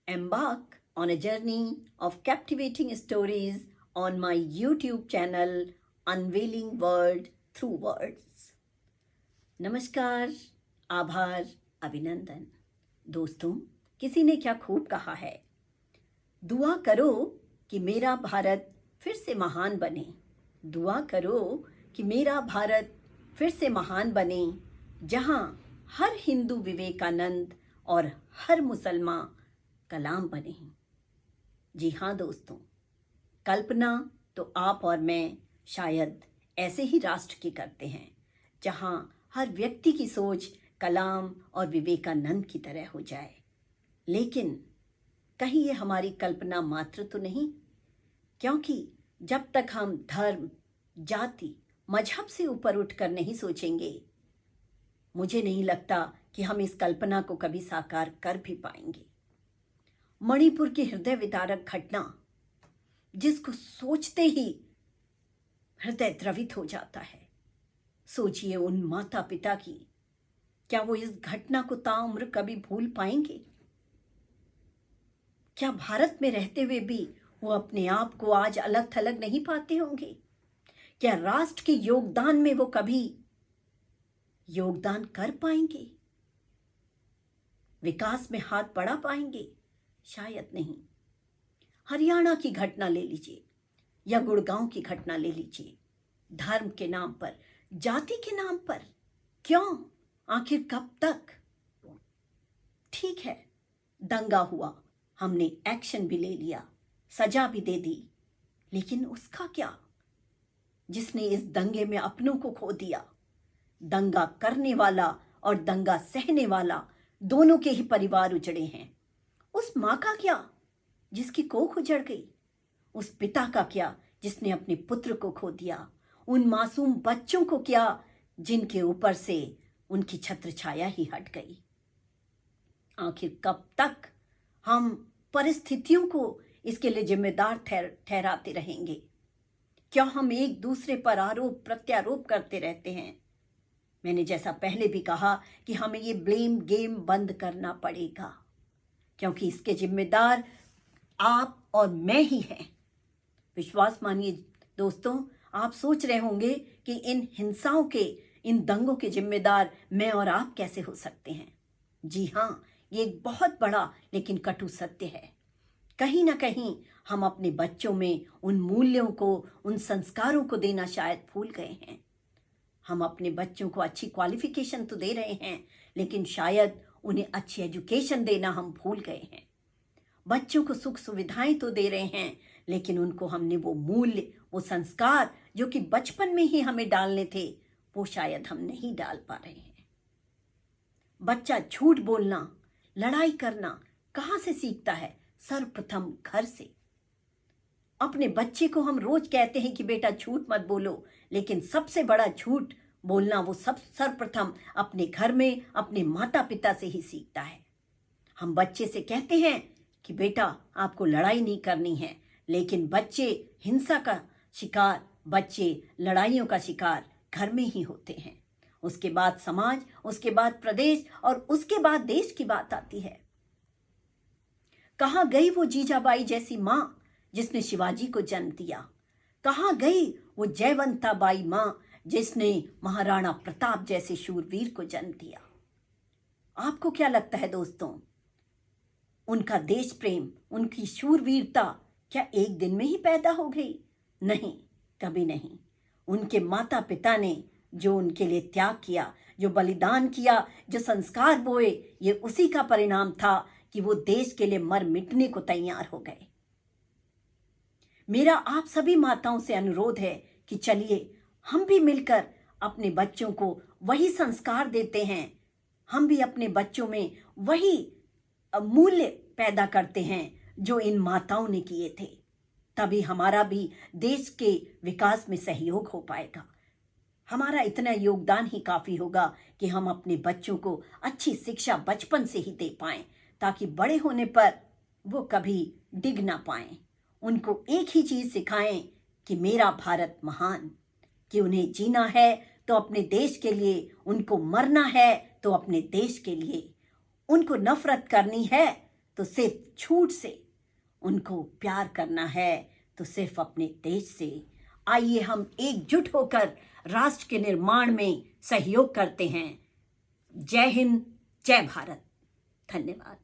embark on a journey of captivating stories on my YouTube channel Unveiling World Through Words. नमस्कार, आभार, अभिनंदन। दोस्तों, किसी ने क्या खूब कहा है, दुआ करो कि मेरा भारत फिर से महान बने। दुआ करो कि मेरा भारत फिर से महान बने, जहां हर हिंदू विवेकानंद और हर मुसलमान कलाम बने। जी हाँ दोस्तों, कल्पना तो आप और मैं शायद ऐसे ही राष्ट्र की करते हैं, जहां हर व्यक्ति की सोच कलाम और विवेकानंद की तरह हो जाए। लेकिन कहीं ये हमारी कल्पना मात्र तो नहीं, क्योंकि जब तक हम धर्म, जाति, मजहब से ऊपर उठकर नहीं सोचेंगे, मुझे नहीं लगता कि हम इस कल्पना को कभी साकार कर भी पाएंगे। मणिपुर की हृदय विदारक घटना, जिसको सोचते ही हृदय द्रवित हो जाता है। सोचिए उन माता पिता की, क्या वो इस घटना को ताउम्र कभी भूल पाएंगे? क्या भारत में रहते हुए भी वो अपने आप को आज अलग थलग नहीं पाते होंगे? क्या राष्ट्र के योगदान में वो कभी योगदान कर पाएंगे? विकास में हाथ बढ़ा पाएंगे? शायद नहीं। हरियाणा की घटना ले लीजिए या गुड़गांव की घटना ले लीजिए। धर्म के नाम पर, जाति के नाम पर, क्यों? आखिर कब तक? ठीक है, दंगा हुआ, हमने एक्शन भी ले लिया, सजा भी दे दी, लेकिन उसका क्या? जिसने इस दंगे में अपनों को खो दिया। दंगा करने वाला और दंगा सहने वाला दोनों के ही परिवार उजड़े हैं। उस माँ का क्या जिसकी कोख उजड़ गई? उस पिता का क्या जिसने अपने पुत्र को खो दिया? उन मासूम बच्चों को क्या जिनके ऊपर से उनकी छत्र छाया ही हट गई? आखिर कब तक हम परिस्थितियों को इसके लिए जिम्मेदार ठहराते रहेंगे? क्या हम एक दूसरे पर आरोप प्रत्यारोप करते रहते हैं? मैंने जैसा पहले भी कहा कि हमें ये ब्लेम गेम बंद करना पड़ेगा, क्योंकि इसके जिम्मेदार आप और मैं ही हैं। विश्वास मानिए दोस्तों, आप सोच रहे होंगे कि इन हिंसाओं के, इन दंगों के जिम्मेदार मैं और आप कैसे हो सकते हैं। जी हाँ, ये एक बहुत बड़ा लेकिन कटु सत्य है। कहीं ना कहीं हम अपने बच्चों में उन मूल्यों को, उन संस्कारों को देना शायद भूल गए हैं। हम अपने बच्चों को अच्छी क्वालिफिकेशन तो दे रहे हैं, लेकिन शायद उन्हें अच्छी एजुकेशन देना हम भूल गए हैं। बच्चों को सुख सुविधाएं तो दे रहे हैं, लेकिन उनको हमने वो मूल्य, वो संस्कार जो कि बचपन में ही हमें डालने थे, वो शायद हम नहीं डाल पा रहे हैं। बच्चा झूठ बोलना, लड़ाई करना कहाँ से सीखता है? सर्वप्रथम घर से। अपने बच्चे को हम रोज कहते हैं कि बेटा झूठ मत बोलो, लेकिन सबसे बड़ा झूठ बोलना वो सब सर्वप्रथम अपने घर में, अपने माता पिता से ही सीखता है। हम बच्चे से कहते हैं कि बेटा आपको लड़ाई नहीं करनी है, लेकिन बच्चे हिंसा का शिकार, बच्चे लड़ाइयों का शिकार घर में ही होते हैं। उसके बाद समाज, उसके बाद प्रदेश और उसके बाद देश की बात आती है। कहाँ गई वो जीजाबाई जैसी माँ जिसने शिवाजी को जन्म दिया? कहाँ गई वो जयवंता बाई माँ जिसने महाराणा प्रताप जैसे शूरवीर को जन्म दिया? आपको क्या लगता है दोस्तों, उनका देश प्रेम, उनकी शूरवीरता क्या एक दिन में ही पैदा हो गई? नहीं, कभी नहीं। उनके माता पिता ने जो उनके लिए त्याग किया, जो बलिदान किया, जो संस्कार बोए, ये उसी का परिणाम था कि वो देश के लिए मर मिटने को तैयार हो गए। मेरा आप सभी माताओं से अनुरोध है कि चलिए हम भी मिलकर अपने बच्चों को वही संस्कार देते हैं, हम भी अपने बच्चों में वही मूल्य पैदा करते हैं जो इन माताओं ने किए थे। तभी हमारा भी देश के विकास में सहयोग हो पाएगा। हमारा इतना योगदान ही काफ़ी होगा कि हम अपने बच्चों को अच्छी शिक्षा बचपन से ही दे पाएं, ताकि बड़े होने पर वो कभी डिग ना पाएं। उनको एक ही चीज़ सिखाएं कि मेरा भारत महान, कि उन्हें जीना है तो अपने देश के लिए, उनको मरना है तो अपने देश के लिए। उनको नफरत करनी है तो सिर्फ झूठ से, उनको प्यार करना है तो सिर्फ अपने देश से। आइए हम एकजुट होकर राष्ट्र के निर्माण में सहयोग करते हैं। जय हिंद, जय भारत। धन्यवाद।